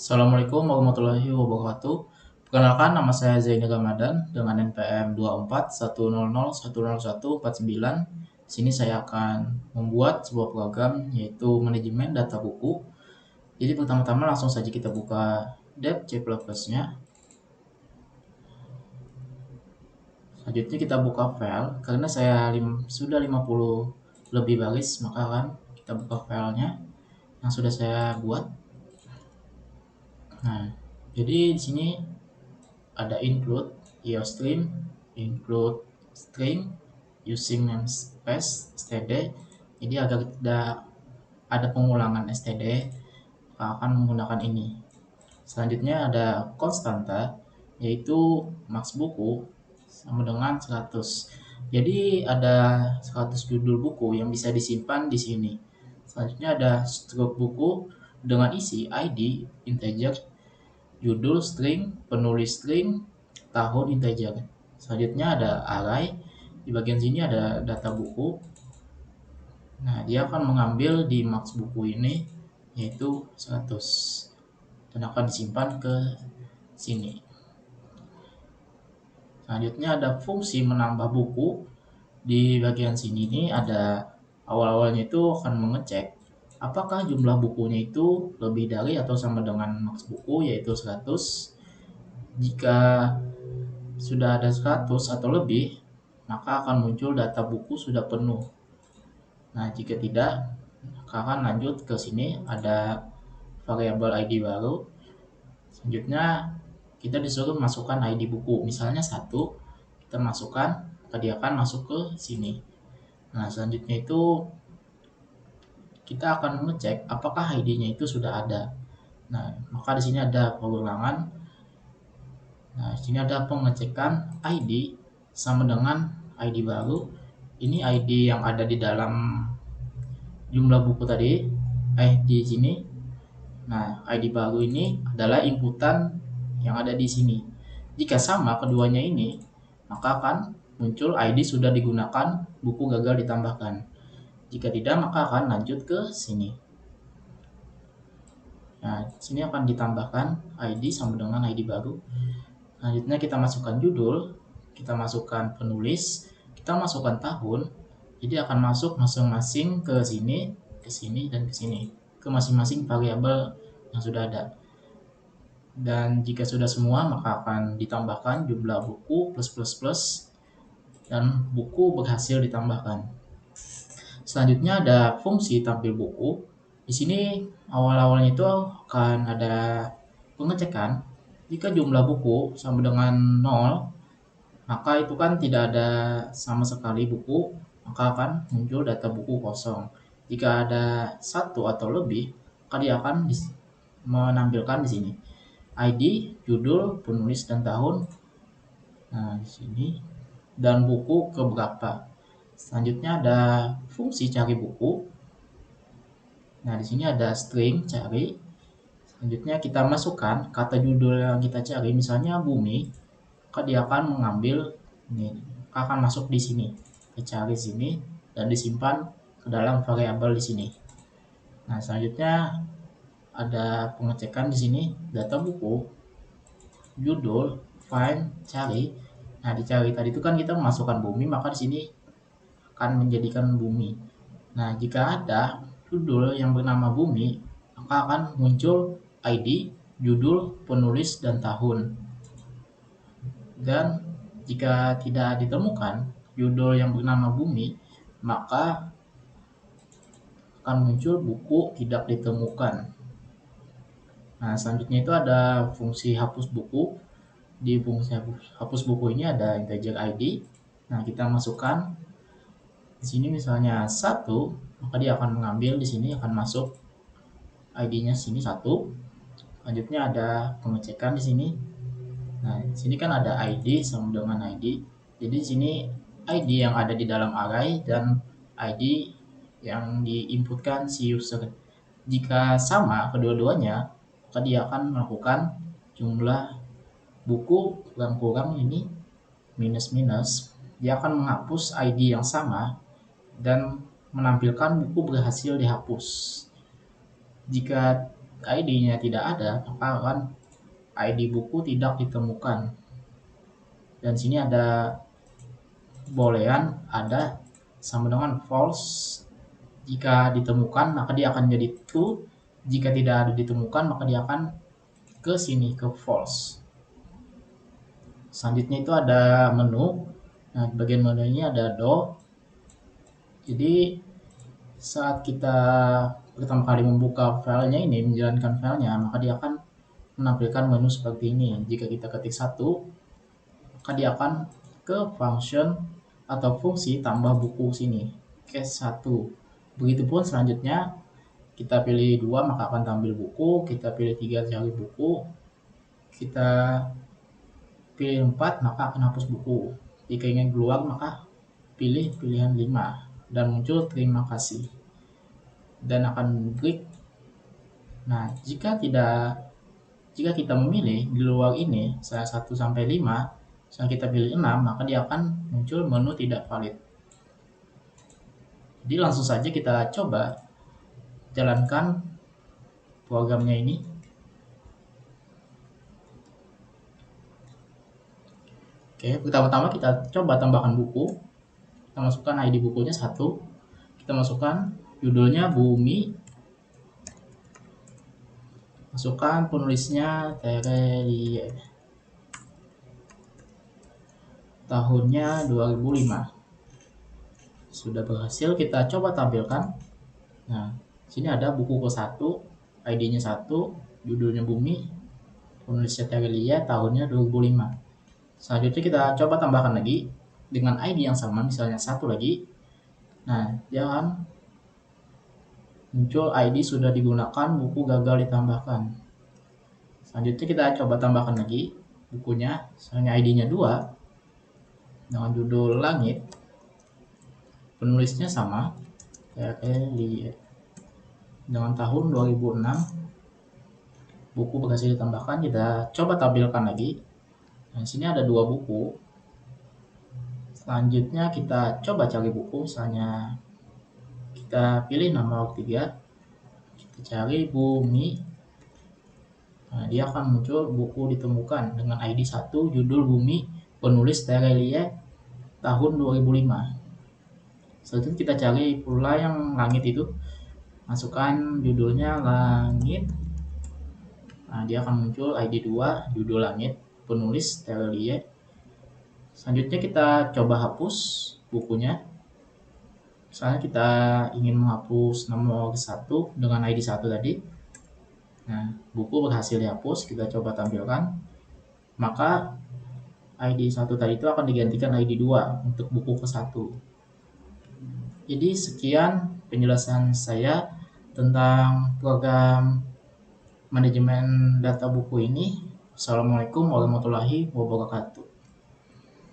Assalamualaikum warahmatullahi wabarakatuh. Perkenalkan, nama saya Zainal Ramadan dengan NPM 2410010149. Di sini saya akan membuat sebuah program yaitu manajemen data buku. Jadi pertama-tama langsung saja kita buka Dev C++-nya. Selanjutnya kita buka file. Karena saya sudah 50 lebih baris, maka kan kita buka filenya yang sudah saya buat. Nah, jadi di sini ada include IOStream, include string using namespace std. Jadi agar tidak ada pengulangan std, akan menggunakan ini. Selanjutnya ada konstanta, yaitu max buku sama dengan 100. Jadi ada 100 judul buku yang bisa disimpan di sini. Selanjutnya ada stroke buku dengan isi ID integer, judul string, penulis string, tahun integer. Selanjutnya ada array. Di bagian sini ada data buku. Nah, dia akan mengambil di max buku ini yaitu 100 dan akan disimpan ke sini. Selanjutnya ada fungsi menambah buku. Di bagian sini ini ada awal-awalnya itu akan mengecek apakah jumlah bukunya itu lebih dari atau sama dengan max buku yaitu 100. Jika sudah ada 100 atau lebih, maka akan muncul data buku sudah penuh. Nah, jika tidak, maka akan lanjut ke sini ada variabel ID baru. Selanjutnya kita disuruh masukkan ID buku, misalnya 1, kita masukkan, maka dia akan masuk ke sini. Nah, selanjutnya itu kita akan mengecek apakah ID-nya itu sudah ada. Nah, maka di sini ada pengulangan. Nah, di sini ada pengecekan ID sama dengan ID baru. Ini ID yang ada di dalam jumlah buku tadi, di sini. Nah, ID baru ini adalah inputan yang ada di sini. Jika sama keduanya ini, maka akan muncul ID sudah digunakan, buku gagal ditambahkan. Jika tidak, maka akan lanjut ke sini. Nah, sini akan ditambahkan ID sama dengan ID baru. Selanjutnya kita masukkan judul, kita masukkan penulis, kita masukkan tahun. Jadi akan masuk masing-masing ke sini, dan ke sini, ke masing-masing variabel yang sudah ada. Dan jika sudah semua, maka akan ditambahkan jumlah buku plus dan buku berhasil ditambahkan. Selanjutnya ada fungsi tampil buku. Di sini awal-awalnya itu akan ada pengecekan. Jika jumlah buku sama dengan 0, maka itu kan tidak ada sama sekali buku, maka akan muncul data buku kosong. Jika ada 1 atau lebih, maka dia akan menampilkan di sini ID, judul, penulis dan tahun. Nah, di sini dan buku keberapa. Selanjutnya ada fungsi cari buku. Nah, di sini ada string cari. Selanjutnya kita masukkan kata judul yang kita cari, misalnya bumi, maka dia akan mengambil ini, akan masuk di sini, dicari sini dan disimpan ke dalam variabel di sini. Nah, selanjutnya ada pengecekan di sini data buku, judul, find, cari. Nah, dicari tadi itu kan kita memasukkan bumi, maka di sini akan menjadikan bumi. Nah, jika ada judul yang bernama bumi, maka akan muncul ID, judul, penulis, dan tahun. Dan jika tidak ditemukan judul yang bernama bumi, maka akan muncul buku tidak ditemukan. Nah, selanjutnya itu ada fungsi hapus buku. Di fungsi hapus buku ini ada integer ID. Nah, kita masukkan di sini misalnya 1, maka dia akan mengambil di sini, akan masuk ID-nya sini 1. Selanjutnya ada pengecekan di sini. Nah, di sini kan ada ID sama dengan ID. Jadi di sini ID yang ada di dalam array dan ID yang diinputkan si user. Jika sama kedua-duanya, maka dia akan melakukan jumlah buku kurang-kurang ini minus-minus. Dia akan menghapus ID yang sama dan menampilkan buku berhasil dihapus. Jika ID-nya tidak ada, maka akan ID buku tidak ditemukan. Dan sini ada boolean ada sama dengan false. Jika ditemukan maka dia akan jadi true, jika tidak ada ditemukan maka dia akan ke sini ke false. Selanjutnya itu ada menu. Nah, di bagian menu ini ada do. Jadi saat kita pertama kali membuka filenya ini, menjalankan filenya, maka dia akan menampilkan menu seperti ini. Jika kita ketik 1, maka dia akan ke function atau fungsi tambah buku sini, case 1. Begitupun selanjutnya, kita pilih 2 maka akan tampil buku, kita pilih 3 cari buku, kita pilih 4 maka akan hapus buku. Jika ingin keluar maka pilih pilihan 5 dan muncul terima kasih dan akan klik. Nah, jika kita memilih di luar ini saya 1 sampai 5, misalnya kita pilih 6, maka dia akan muncul menu tidak valid. Jadi langsung saja kita coba jalankan programnya ini. Oke, pertama-tama kita coba tambahkan buku. Kita masukkan ID bukunya 1. Kita masukkan judulnya Bumi. Masukkan penulisnya Terelie. Tahunnya 2005. Sudah berhasil, kita coba tampilkan. Nah, sini ada buku ke-1, ID-nya 1, judulnya Bumi, penulisnya Terelie, tahunnya 2005. Selanjutnya kita coba tambahkan lagi dengan ID yang sama, misalnya 1 lagi. Nah, dia akan muncul ID sudah digunakan, buku gagal ditambahkan. Selanjutnya kita coba tambahkan lagi bukunya, misalnya ID-nya 2 dengan judul Langit, penulisnya sama, Terelie, dengan tahun 2006, buku berhasil ditambahkan. Kita coba tampilkan lagi. Nah, sini ada 2 buku. Selanjutnya kita coba cari buku, misalnya kita pilih nomor 3, kita cari Bumi. Nah, dia akan muncul buku ditemukan dengan ID 1, judul Bumi, penulis Terelie, tahun 2005. Selanjutnya kita cari pula yang Langit itu, masukkan judulnya Langit. Nah, dia akan muncul ID 2, judul Langit, penulis Terelie. Selanjutnya kita coba hapus bukunya. Misalnya kita ingin menghapus nomor 1 dengan ID 1 tadi. Nah, buku berhasil dihapus, kita coba tampilkan. Maka ID 1 tadi itu akan digantikan ID 2 untuk buku ke-1. Jadi sekian penjelasan saya tentang program manajemen data buku ini. Assalamualaikum warahmatullahi wabarakatuh.